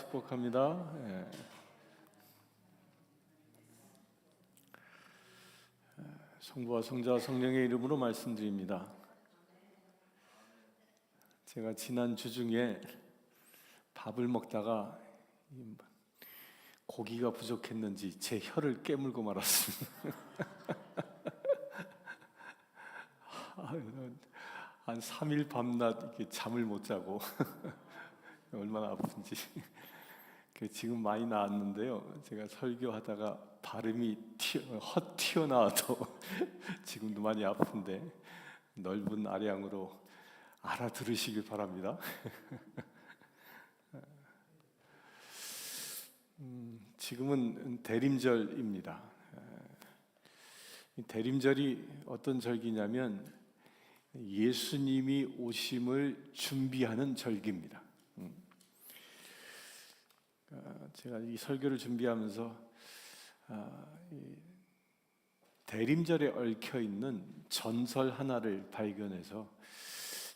축복합니다. 성부와 성자와 성령의 이름으로 말씀드립니다. 제가 지난 주 중에 밥을 먹다가 고기가 부족했는지 제 혀를 깨물고 말았습니다. 한 3일 밤낮 이렇게 잠을 못 자고 얼마나 아픈지. 지금 많이 나았는데요. 제가 설교하다가 발음이 헛튀어나와도 지금도 많이 아픈데 넓은 아량으로 알아들으시길 바랍니다. 지금은 대림절입니다. 대림절이 어떤 절기냐면 예수님이 오심을 준비하는 절기입니다. 제가 이 설교를 준비하면서 대림절에 얽혀 있는 전설 하나를 발견해서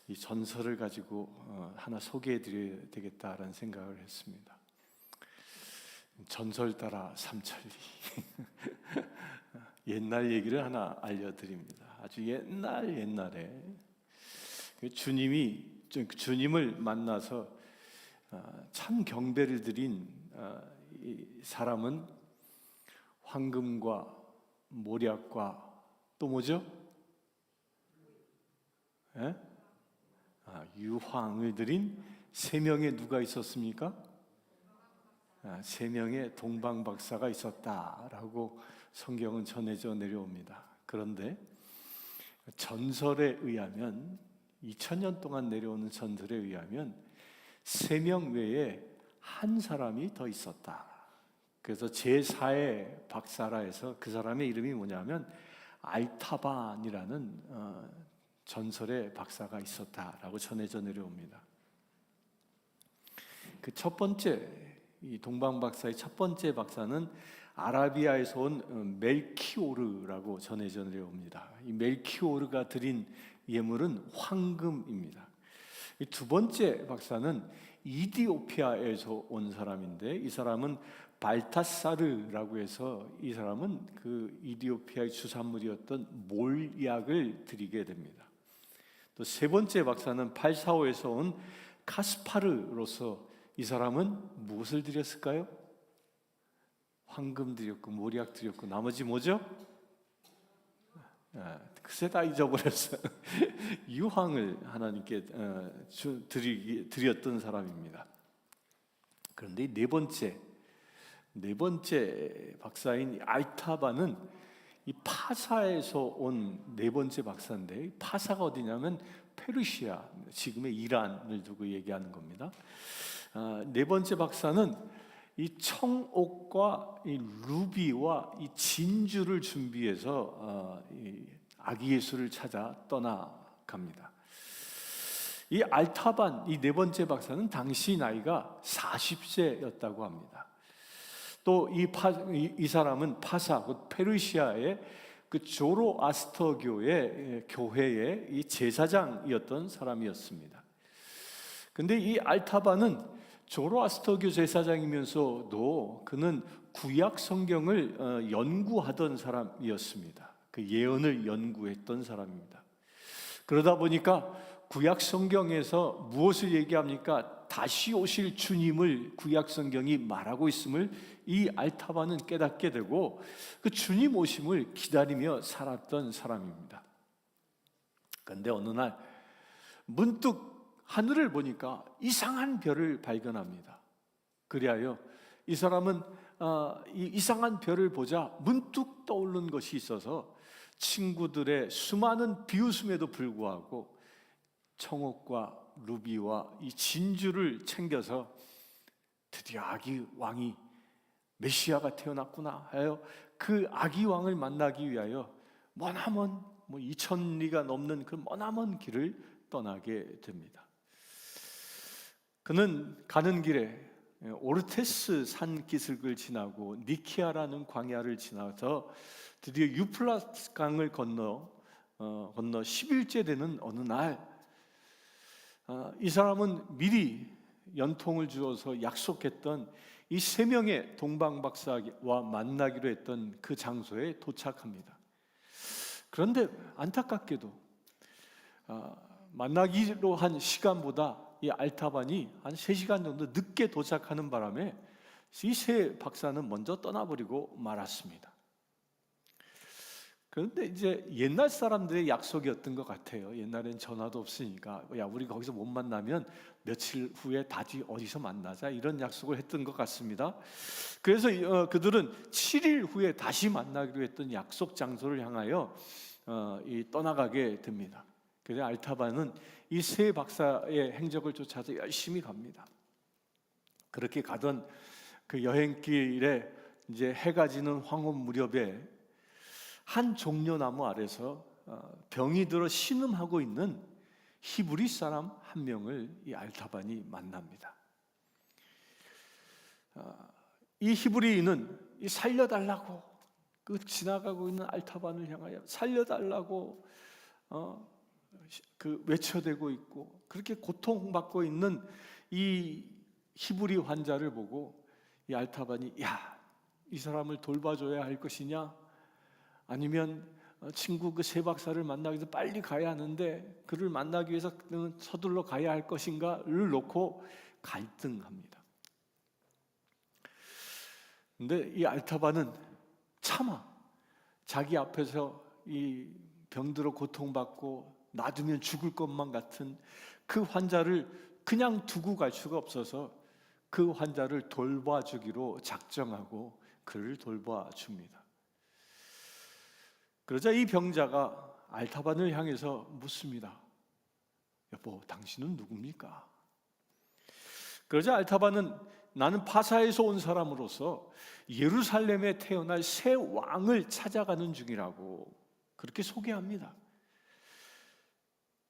이 전설을 가지고 하나 소개해드려야 되겠다라는 생각을 했습니다. 전설 따라 삼천리. 옛날 얘기를 하나 알려드립니다. 아주 옛날에 주님을 만나서 참 경배를 드린 이 사람은 황금과 모략과 또 뭐죠? 유황을 드린 세 명의 누가 있었습니까? 세 명의 동방박사가 있었다라고 성경은 전해져 내려옵니다. 그런데 전설에 의하면 2000년 동안 내려오는 전설에 의하면 3명 외에 한 사람이 더 있었다. 그래서 제4의 박사라 해서 그 사람의 이름이 뭐냐면 알타반이라는 전설의 박사가 있었다라고 전해져 내려옵니다. 그 첫 번째, 이 동방박사의 첫 번째 박사는 아라비아에서 온 멜키오르라고 전해져 내려옵니다. 이 멜키오르가 드린 예물은 황금입니다. 이 두 번째 박사는 이디오피아에서 온 사람인데 이 사람은 발타사르라고 해서 이 사람은 그 이디오피아의 주산물이었던 몰약을 드리게 됩니다. 또 세 번째 박사는 팔사오에서 온 카스파르로서 이 사람은 무엇을 드렸을까요? 황금 드렸고 몰약 드렸고 나머지 뭐죠? 글쎄 다 잊어버렸어요. 유황을 하나님께 드렸던 사람입니다. 그런데 네 번째 박사인 알타바는 이 파사에서 온 네 번째 박사인데 파사가 어디냐면 페르시아, 지금의 이란을 두고 얘기하는 겁니다. 네 번째 박사는 이 청옥과 이 루비와 이 진주를 준비해서 이 아기 예수를 찾아 떠나갑니다. 이 알타반, 이 네 번째 박사는 당시 나이가 40세였다고 합니다. 또 이 사람은 파사, 페르시아의 그 조로아스터교의 교회의 이 제사장이었던 사람이었습니다. 근데 이 알타반은 조로아스터교 제사장이면서도 그는 구약 성경을 연구하던 사람이었습니다. 그 예언을 연구했던 사람입니다. 그러다 보니까 구약 성경에서 무엇을 얘기합니까? 다시 오실 주님을 구약 성경이 말하고 있음을 이 알타바는 깨닫게 되고 그 주님 오심을 기다리며 살았던 사람입니다. 그런데 어느 날 문득 하늘을 보니까 이상한 별을 발견합니다. 그리하여 이 사람은 이 이상한 별을 보자 문득 떠오른 것이 있어서 친구들의 수많은 비웃음에도 불구하고 청옥과 루비와 이 진주를 챙겨서 드디어 아기 왕이 메시아가 태어났구나 하여 그 아기 왕을 만나기 위하여 머나먼 2000리가 넘는 그 머나먼 길을 떠나게 됩니다. 그는 가는 길에 오르테스 산 기슭을 지나고 니키아라는 광야를 지나서 드디어 유프라tes 강을 건너 10일째 되는 어느 날 이 사람은 미리 연통을 주어서 약속했던 이 세 명의 동방박사와 만나기로 했던 그 장소에 도착합니다. 그런데 안타깝게도 만나기로 한 시간보다 이 알타반이 한 3시간 정도 늦게 도착하는 바람에 이 세 박사는 먼저 떠나버리고 말았습니다. 그런데 이제 옛날 사람들의 약속이었던 것 같아요. 옛날엔 전화도 없으니까 야, 우리 거기서 못 만나면 며칠 후에 다시 어디서 만나자, 이런 약속을 했던 것 같습니다. 그래서 그들은 7일 후에 다시 만나기로 했던 약속 장소를 향하여 떠나가게 됩니다. 그래서 알타반은 이 세 박사의 행적을 쫓아서 열심히 갑니다. 그렇게 가던 그 여행길에 이제 해가 지는 황혼 무렵에 한 종려나무 아래서 병이 들어 신음하고 있는 히브리 사람 한 명을 이 알타반이 만납니다. 이 히브리인은 살려달라고, 그 지나가고 있는 알타반을 향하여 살려달라고 그 외쳐대고 있고, 그렇게 고통받고 있는 이 히브리 환자를 보고 이 알타반이 야, 이 사람을 돌봐줘야 할 것이냐, 아니면 친구 그 세 박사를 만나기 위해서 빨리 가야 하는데 그를 만나기 위해서 서둘러 가야 할 것인가를 놓고 갈등합니다. 근데 이 알타반은 차마 자기 앞에서 이 병들어 고통받고 놔두면 죽을 것만 같은 그 환자를 그냥 두고 갈 수가 없어서 그 환자를 돌봐주기로 작정하고 그를 돌봐줍니다. 그러자 이 병자가 알타반을 향해서 묻습니다. 여보, 당신은 누굽니까? 그러자 알타반은 나는 파사에서 온 사람으로서 예루살렘에 태어날 새 왕을 찾아가는 중이라고 그렇게 소개합니다.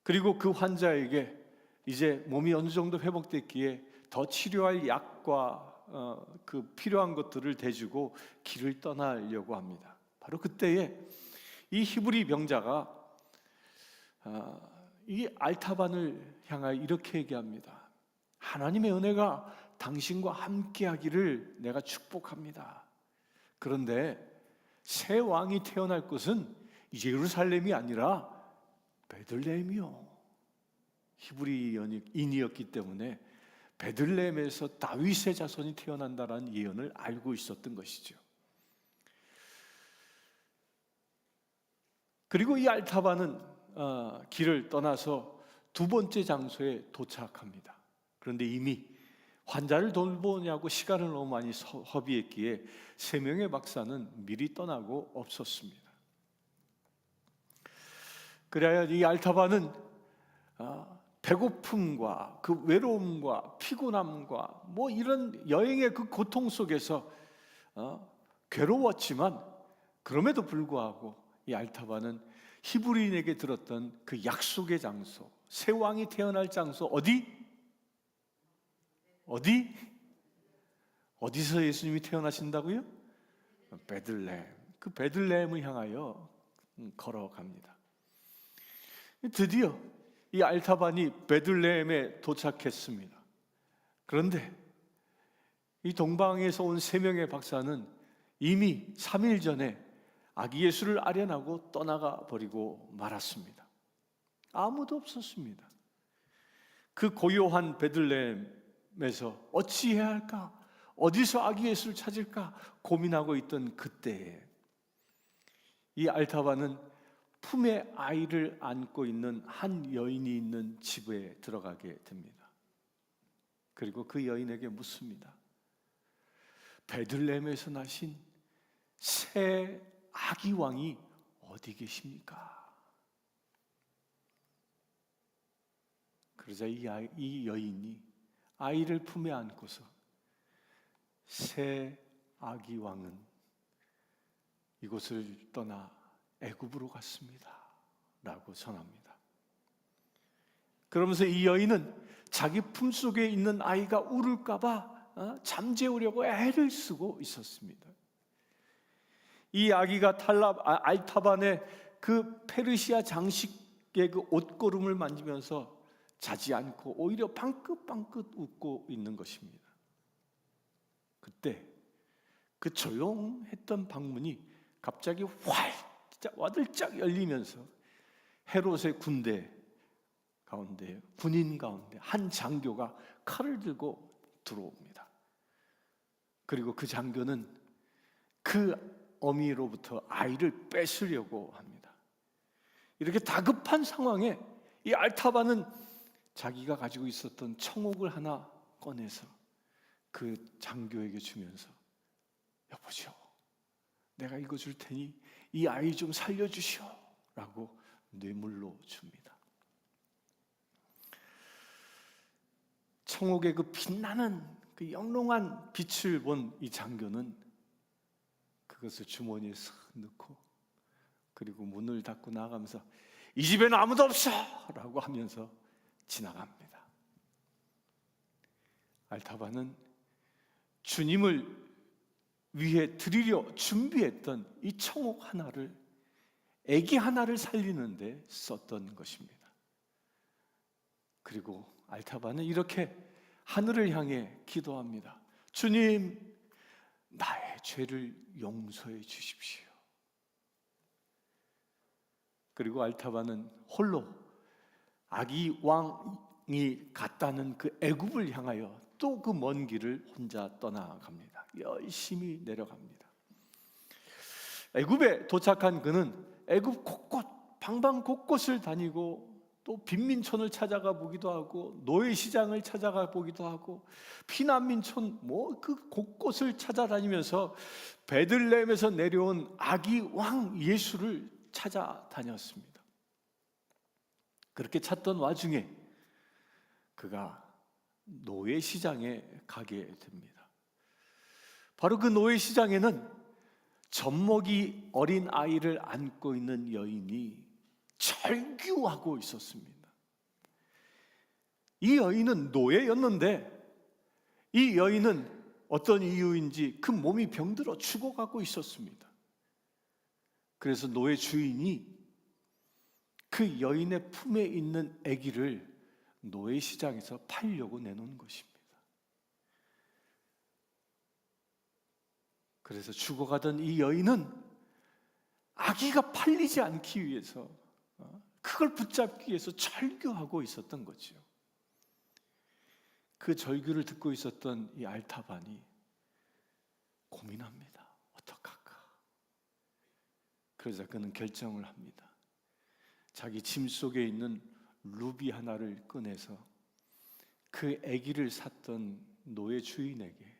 그리고 그 환자에게 이제 몸이 어느 정도 회복됐기에 더 치료할 약과 그 필요한 것들을 대주고 길을 떠나려고 합니다. 바로 그때에 이 히브리 병자가 이 알타반을 향하여 이렇게 얘기합니다. 하나님의 은혜가 당신과 함께하기를 내가 축복합니다. 그런데 새 왕이 태어날 곳은 예루살렘이 아니라 베들레헴이요. 히브리인이었기 때문에 베들레헴에서 다윗의 자손이 태어난다라는 예언을 알고 있었던 것이죠. 그리고 이 알타반은 길을 떠나서 두 번째 장소에 도착합니다. 그런데 이미 환자를 돌보냐고 시간을 너무 많이 허비했기에 3명의 박사는 미리 떠나고 없었습니다. 그래야 이 알타반은 배고픔과 그 외로움과 피곤함과 뭐 이런 여행의 그 고통 속에서 괴로웠지만, 그럼에도 불구하고 이 알타반은 히브리인에게 들었던 그 약속의 장소, 새 왕이 태어날 장소, 어디서 예수님이 태어나신다고요? 베들레헴. 그 베들레헴을 향하여 걸어갑니다. 드디어 이 알타반이 베들레헴에 도착했습니다. 그런데 이 동방에서 온 3명의 박사는 이미 3일 전에 아기 예수를 아련하고 떠나가 버리고 말았습니다. 아무도 없었습니다. 그 고요한 베들레헴에서 어찌해야 할까? 어디서 아기 예수를 찾을까? 고민하고 있던 그때에 이 알타반은 품에 아이를 안고 있는 한 여인이 있는 집에 들어가게 됩니다. 그리고 그 여인에게 묻습니다. 베들레헴에서 나신 새 아기 왕이 어디 계십니까? 그러자 이 여인이 아이를 품에 안고서 새 아기 왕은 이곳을 떠나 애굽으로 갔습니다 라고 전합니다. 그러면서 이 여인은 자기 품속에 있는 아이가 울을까 봐 잠재우려고 애를 쓰고 있었습니다. 이 아기가 알타반의 그 페르시아 장식의 그 옷고름을 만지면서 자지 않고 오히려 방긋방긋 웃고 있는 것입니다. 그때 그 조용했던 방문이 갑자기 활짝 와들짝 열리면서 헤롯의 군대 가운데, 군인 가운데 한 장교가 칼을 들고 들어옵니다. 그리고 그 장교는 그 어미로부터 아이를 뺏으려고 합니다. 이렇게 다급한 상황에 이 알타바는 자기가 가지고 있었던 청옥을 하나 꺼내서 그 장교에게 주면서, 여보시오, 내가 이거 줄 테니 이 아이 좀 살려주시오 라고 뇌물로 줍니다. 청옥의 그 빛나는 그 영롱한 빛을 본 이 장교는 그것을 주머니에 싹 넣고, 그리고 문을 닫고 나가면서 이 집에는 아무도 없어 라고 하면서 지나갑니다. 알타바는 주님을 위해 드리려 준비했던 이 청옥 하나를, 아기 하나를 살리는데 썼던 것입니다. 그리고 알타바는 이렇게 하늘을 향해 기도합니다. 주님, 나의 죄를 용서해 주십시오. 그리고 알타바는 홀로 아기 왕이 갔다는 그 애굽을 향하여 또 그 먼 길을 혼자 떠나갑니다. 열심히 내려갑니다. 애굽에 도착한 그는 애굽 곳곳, 방방 곳곳을 다니고 또 빈민촌을 찾아가 보기도 하고 노예시장을 찾아가 보기도 하고 피난민촌 그 곳곳을 찾아다니면서 베들레헴에서 내려온 아기 왕 예수를 찾아다녔습니다. 그렇게 찾던 와중에 그가 노예시장에 가게 됩니다. 바로 그 노예시장에는 젖먹이 어린 아이를 안고 있는 여인이 절규하고 있었습니다. 이 여인은 노예였는데 이 여인은 어떤 이유인지 그 몸이 병들어 죽어가고 있었습니다. 그래서 노예 주인이 그 여인의 품에 있는 아기를 노예시장에서 팔려고 내놓은 것입니다. 그래서 죽어가던 이 여인은 아기가 팔리지 않기 위해서, 그걸 붙잡기 위해서 절규하고 있었던 거죠. 그 절규를 듣고 있었던 이 알타반이 고민합니다. 어떡할까? 그러자 그는 결정을 합니다. 자기 짐 속에 있는 루비 하나를 꺼내서 그 아기를 샀던 노예 주인에게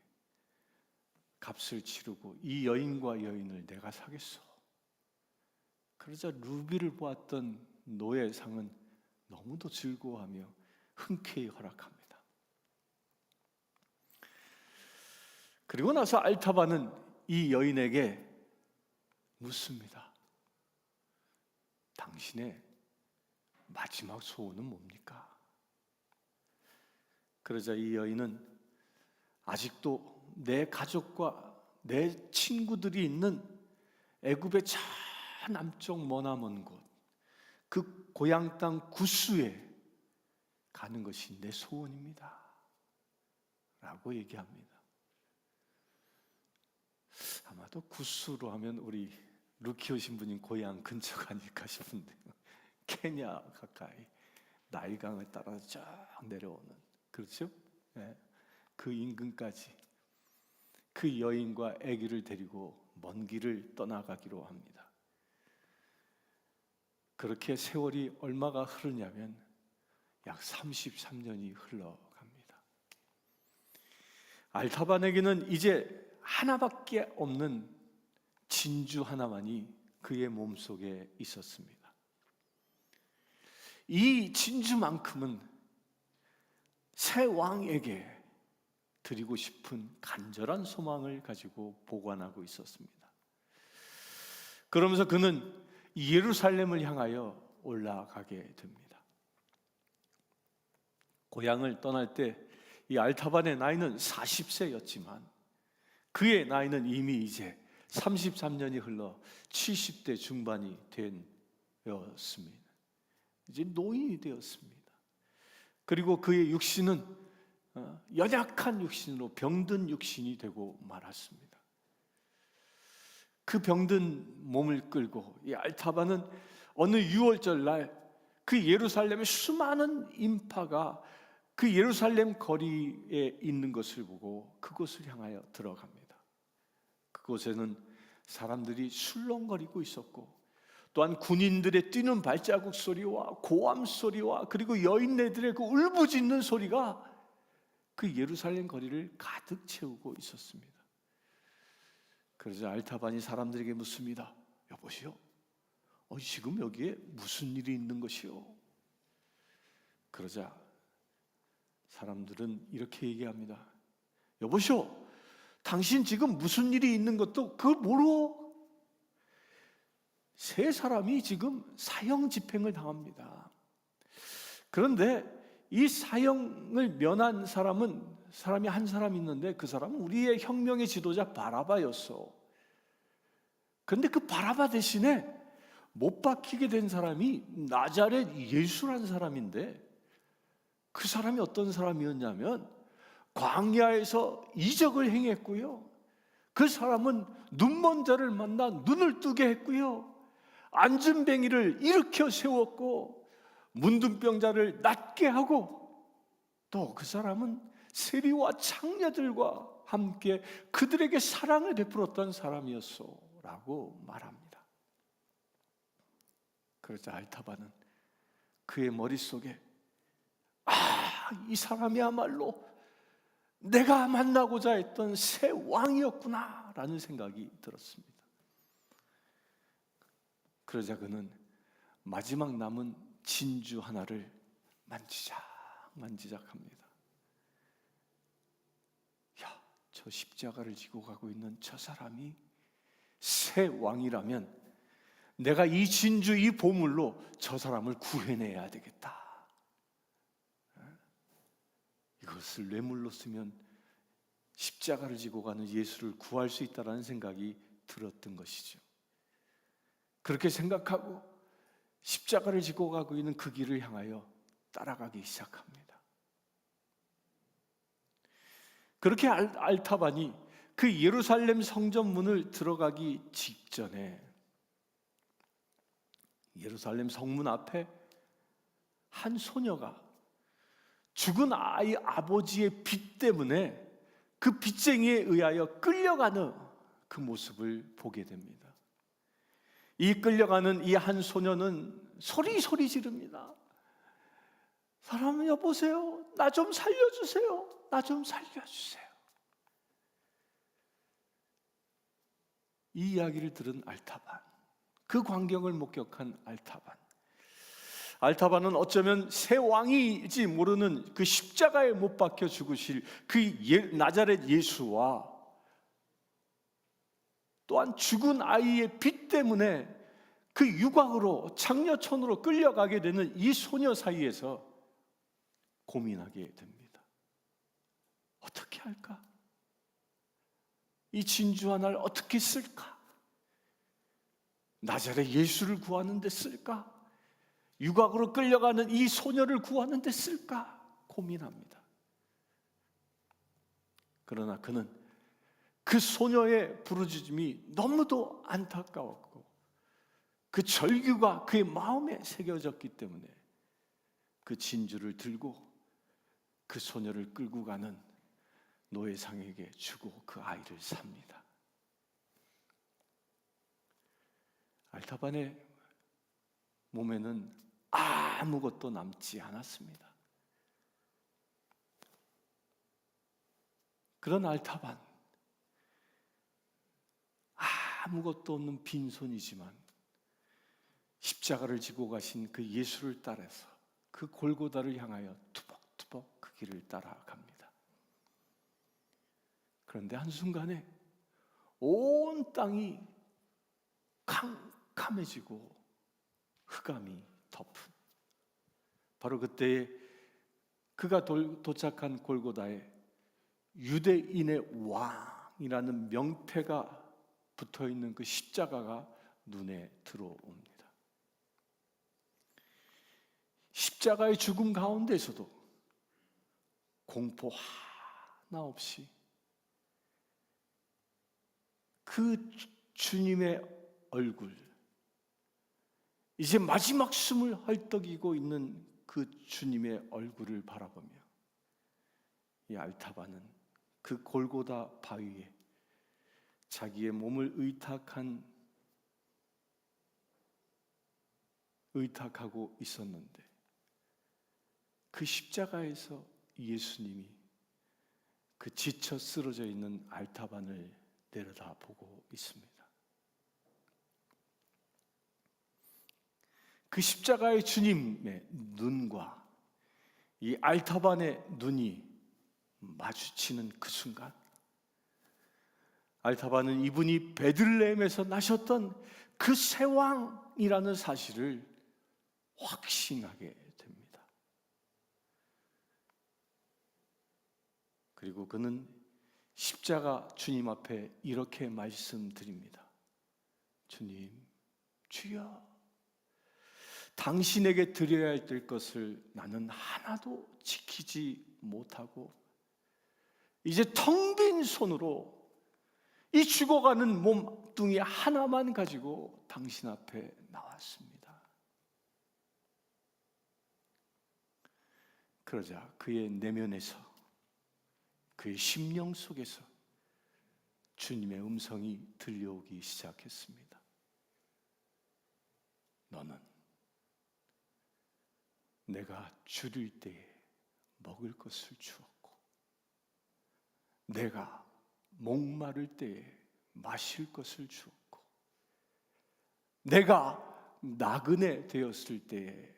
값을 치르고 이 여인과 여인을 내가 사겠소. 그러자 루비를 보았던 노예상은 너무도 즐거워하며 흔쾌히 허락합니다. 그리고 나서 알타바는 이 여인에게 묻습니다. 당신의 마지막 소원은 뭡니까? 그러자 이 여인은 아직도 내 가족과 내 친구들이 있는 애굽의 저 남쪽 머나먼 곳, 그 고향 땅 구스에 가는 것이 내 소원입니다 라고 얘기합니다. 아마도 구스로 하면 우리 루키 오신 분이 고향 근처가 아닐까 싶은데요. 케냐 가까이 나일강을 따라서 쫙 내려오는, 그렇죠? 네. 그 인근까지 그 여인과 아기를 데리고 먼 길을 떠나가기로 합니다. 그렇게 세월이 얼마가 흐르냐면 약 33년이 흘러갑니다. 알타반에게는 이제 하나밖에 없는 진주 하나만이 그의 몸속에 있었습니다. 이 진주만큼은 새 왕에게 드리고 싶은 간절한 소망을 가지고 보관하고 있었습니다. 그러면서 그는 예루살렘을 향하여 올라가게 됩니다. 고향을 떠날 때 이 알타반의 나이는 40세였지만 그의 나이는 이미 이제 33년이 흘러 70대 중반이 되었습니다. 이제 노인이 되었습니다. 그리고 그의 육신은 연약한 육신으로 병든 육신이 되고 말았습니다. 그 병든 몸을 끌고 이 알타바는 어느 유월절 날 그 예루살렘의 수많은 인파가 그 예루살렘 거리에 있는 것을 보고 그곳을 향하여 들어갑니다. 그곳에는 사람들이 술렁거리고 있었고, 또한 군인들의 뛰는 발자국 소리와 고함 소리와 그리고 여인네들의 그 울부짖는 소리가 그 예루살렘 거리를 가득 채우고 있었습니다. 그러자 알타반이 사람들에게 묻습니다. 여보시오, 지금 여기에 무슨 일이 있는 것이오? 그러자 사람들은 이렇게 얘기합니다. 여보시오, 당신 지금 무슨 일이 있는 것도 그걸 모르오? 세 사람이 지금 사형 집행을 당합니다. 그런데 이 사형을 면한 사람이 한 사람 있는데 그 사람은 우리의 혁명의 지도자 바라바였어. 그런데 그 바라바 대신에 못 박히게 된 사람이 나자렛 예수라는 사람인데, 그 사람이 어떤 사람이었냐면 광야에서 이적을 행했고요, 그 사람은 눈먼 자를 만나 눈을 뜨게 했고요, 안진뱅이를 일으켜 세웠고 문둥병자를 낫게 하고, 또 그 사람은 세리와 창녀들과 함께 그들에게 사랑을 베풀었던 사람이었어 라고 말합니다. 그러자 알타바는 그의 머릿속에 이 사람이야말로 내가 만나고자 했던 새 왕이었구나 라는 생각이 들었습니다. 그러자 그는 마지막 남은 진주 하나를 만지작합니다. 저 십자가를 지고 가고 있는 저 사람이 새 왕이라면 내가 이 진주, 이 보물로 저 사람을 구해내야 되겠다. 이것을 뇌물로 쓰면 십자가를 지고 가는 예수를 구할 수 있다는 생각이 들었던 것이죠. 그렇게 생각하고 십자가를 지고 가고 있는 그 길을 향하여 따라가기 시작합니다. 그렇게 알타반이 그 예루살렘 성전문을 들어가기 직전에 예루살렘 성문 앞에 한 소녀가 죽은 아이 아버지의 빚 때문에 그 빚쟁이에 의하여 끌려가는 그 모습을 보게 됩니다. 이 끌려가는 이 한 소녀는 소리 지릅니다. 사람 여보세요, 나 좀 살려주세요, 나 좀 살려주세요. 이 이야기를 들은 알타반, 그 광경을 목격한 알타반은 어쩌면 새 왕이지 모르는 그 십자가에 못 박혀 죽으실 그 나자렛 예수와 또한 죽은 아이의 빚 때문에 그 유곽으로 창녀촌으로 끌려가게 되는 이 소녀 사이에서 고민하게 됩니다. 어떻게 할까? 이 진주 하나를 어떻게 쓸까? 나자렛 예수를 구하는 데 쓸까? 유곽으로 끌려가는 이 소녀를 구하는 데 쓸까? 고민합니다. 그러나 그는 그 소녀의 부르짖음이 너무도 안타까웠고 그 절규가 그의 마음에 새겨졌기 때문에 그 진주를 들고 그 소녀를 끌고 가는 노예상에게 주고 그 아이를 삽니다. 알타반의 몸에는 아무것도 남지 않았습니다. 그런 알타반, 아무것도 없는 빈손이지만 십자가를 지고 가신 그 예수를 따라서 그 골고다를 향하여 투벅투벅 그 길을 따라갑니다. 그런데 한순간에 온 땅이 캄캄해지고 흑암이 덮은, 바로 그때에 그가 도착한 골고다에 유대인의 왕이라는 명패가 붙어있는 그 십자가가 눈에 들어옵니다. 십자가의 죽음 가운데서도 공포 하나 없이 그 주님의 얼굴, 이제 마지막 숨을 헐떡이고 있는 그 주님의 얼굴을 바라보며 이 알타바는 그 골고다 바위에 자기의 몸을 의탁하고 있었는데, 그 십자가에서 예수님이 그 지쳐 쓰러져 있는 알타반을 내려다보고 있습니다. 그 십자가의 주님의 눈과 이 알타반의 눈이 마주치는 그 순간, 알타반은 이분이 베들레헴에서 나셨던 그 새왕이라는 사실을 확신하게 됩니다. 그리고 그는 십자가 주님 앞에 이렇게 말씀드립니다. 주님, 주여, 당신에게 드려야 될 것을 나는 하나도 지키지 못하고 이제 텅 빈 손으로 이 죽어가는 몸뚱이 하나만 가지고 당신 앞에 나왔습니다. 그러자 그의 내면에서, 그의 심령 속에서 주님의 음성이 들려오기 시작했습니다. 너는 내가 줄일 때에 먹을 것을 주었고, 내가 목마를 때에 마실 것을 주었고, 내가 나그네 되었을 때에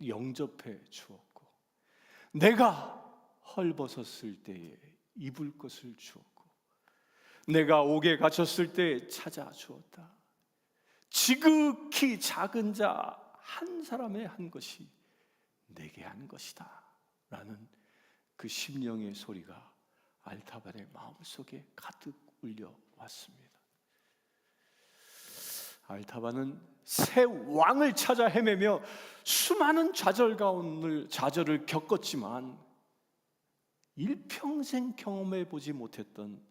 영접해 주었고, 내가 헐벗었을 때에 입을 것을 주었고, 내가 옥에 갇혔을 때에 찾아 주었다. 지극히 작은 자 한 사람의 한 것이 내게 한 것이다 라는 그 심령의 소리가 알타반의 마음속에 가득 울려왔습니다. 알타반은 새 왕을 찾아 헤매며 수많은 좌절을 겪었지만 일평생 경험해 보지 못했던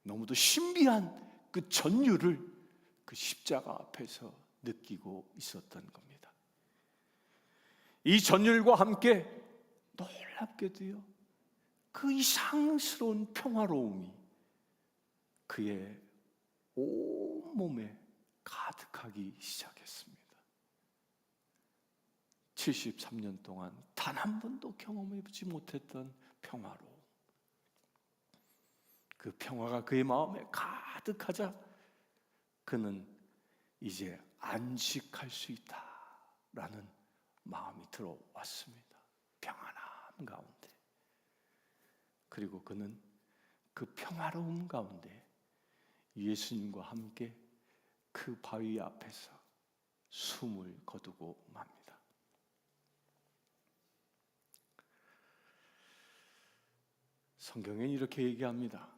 너무도 신비한 그 전율을 그 십자가 앞에서 느끼고 있었던 겁니다. 이 전율과 함께 놀랍게도요, 그 이상스러운 평화로움이 그의 온몸에 가득하기 시작했습니다. 73년 동안 단 한 번도 경험해보지 못했던 평화로움, 그 평화가 그의 마음에 가득하자 그는 이제 안식할 수 있다라는 마음이 들어왔습니다. 평안함 가운데. 그리고 그는 그 평화로움 가운데 예수님과 함께 그 바위 앞에서 숨을 거두고 맙니다. 성경엔 이렇게 얘기합니다.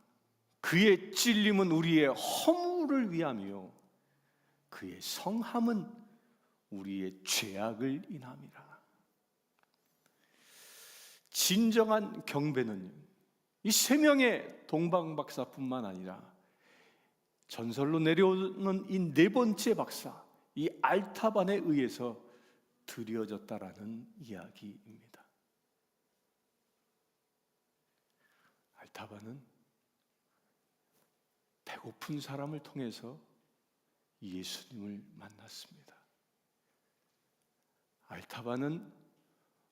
그의 찔림은 우리의 허물을 위함이요 그의 성함은 우리의 죄악을 인함이라. 진정한 경배는 이 세 명의 동방박사뿐만 아니라 전설로 내려오는 이 네 번째 박사, 이 알타반에 의해서 드려졌다라는 이야기입니다. 알타반은 배고픈 사람을 통해서 예수님을 만났습니다. 알타반은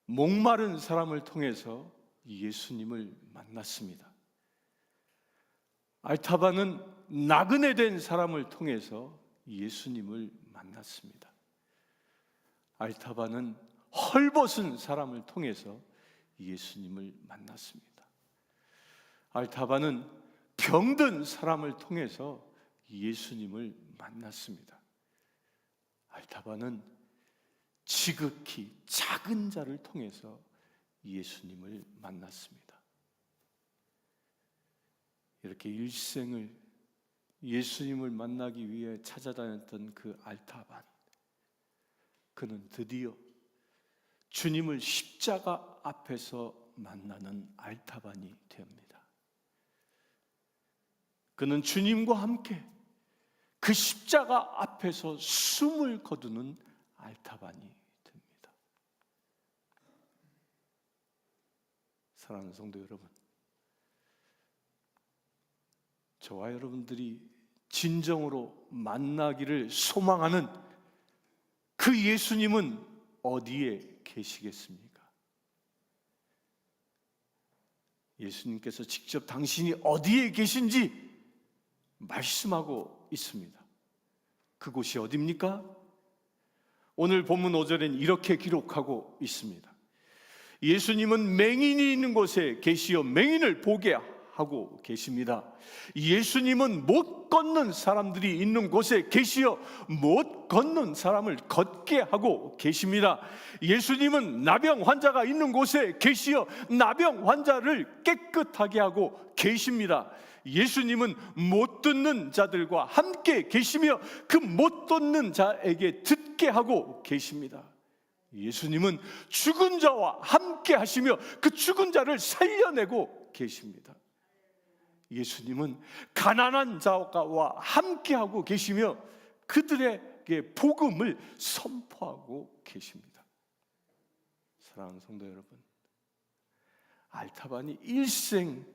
목마른 사람을 통해서 예수님을 만났습니다. 알타반은 나그네 된 사람을 통해서 예수님을 만났습니다. 알타반은 헐벗은 사람을 통해서 예수님을 만났습니다. 알타반은 병든 사람을 통해서 예수님을 만났습니다. 알타반은 지극히 작은 자를 통해서 예수님을 만났습니다. 이렇게 일생을 예수님을 만나기 위해 찾아다녔던 그 알타반, 그는 드디어 주님을 십자가 앞에서 만나는 알타반이 됩니다. 그는 주님과 함께 그 십자가 앞에서 숨을 거두는 알타반이 됩니다. 사랑하는 성도 여러분, 저와 여러분들이 진정으로 만나기를 소망하는 그 예수님은 어디에 계시겠습니까? 예수님께서 직접 당신이 어디에 계신지 말씀하고 있습니다. 그곳이 어디입니까? 오늘 본문 5절엔 이렇게 기록하고 있습니다. 예수님은 맹인이 있는 곳에 계시어 맹인을 보게 하고 계십니다. 예수님은 못 걷는 사람들이 있는 곳에 계시어 못 걷는 사람을 걷게 하고 계십니다. 예수님은 나병 환자가 있는 곳에 계시어 나병 환자를 깨끗하게 하고 계십니다. 예수님은 못 듣는 자들과 함께 계시며 그 못 듣는 자에게 듣게 하고 계십니다. 예수님은 죽은 자와 함께 하시며 그 죽은 자를 살려내고 계십니다. 예수님은 가난한 자와 함께하고 계시며 그들에게 복음을 선포하고 계십니다. 사랑하는 성도 여러분, 알타반이 일생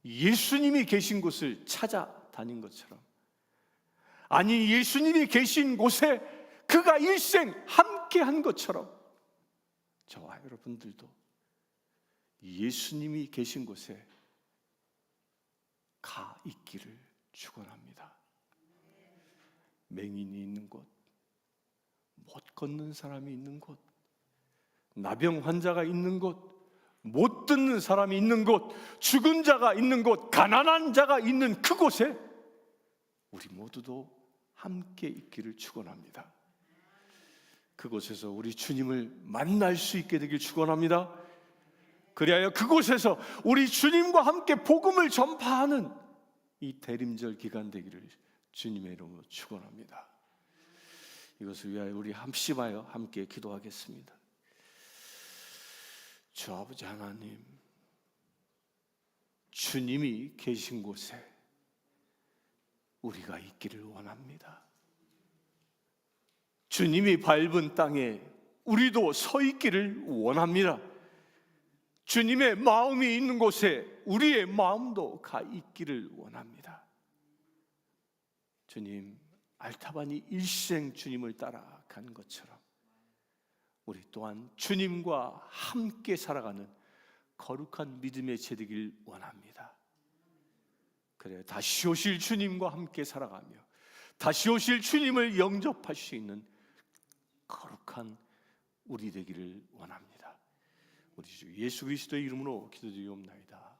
예수님이 계신 곳을 찾아다닌 것처럼, 아니 예수님이 계신 곳에 그가 일생 함께한 것처럼 저와 여러분들도 예수님이 계신 곳에 가 있기를 축원합니다. 맹인이 있는 곳, 못 걷는 사람이 있는 곳, 나병 환자가 있는 곳, 못 듣는 사람이 있는 곳, 죽은 자가 있는 곳, 가난한 자가 있는 그곳에 우리 모두도 함께 있기를 축원합니다. 그곳에서 우리 주님을 만날 수 있게 되길 축원합니다. 그리하여 그곳에서 우리 주님과 함께 복음을 전파하는 이 대림절 기간 되기를 주님의 이름으로 축원합니다. 이것을 위하여 우리 합심하여 함께 기도하겠습니다. 주 아버지 하나님, 주님이 계신 곳에 우리가 있기를 원합니다. 주님이 밟은 땅에 우리도 서 있기를 원합니다. 주님의 마음이 있는 곳에 우리의 마음도 가 있기를 원합니다. 주님, 알타반이 일생 주님을 따라간 것처럼 우리 또한 주님과 함께 살아가는 거룩한 믿음의 제 되길 원합니다. 그래, 다시 오실 주님과 함께 살아가며 다시 오실 주님을 영접할 수 있는 거룩한 우리 되기를 원합니다. 우리 주 예수 그리스도의 이름으로 기도드리옵나이다.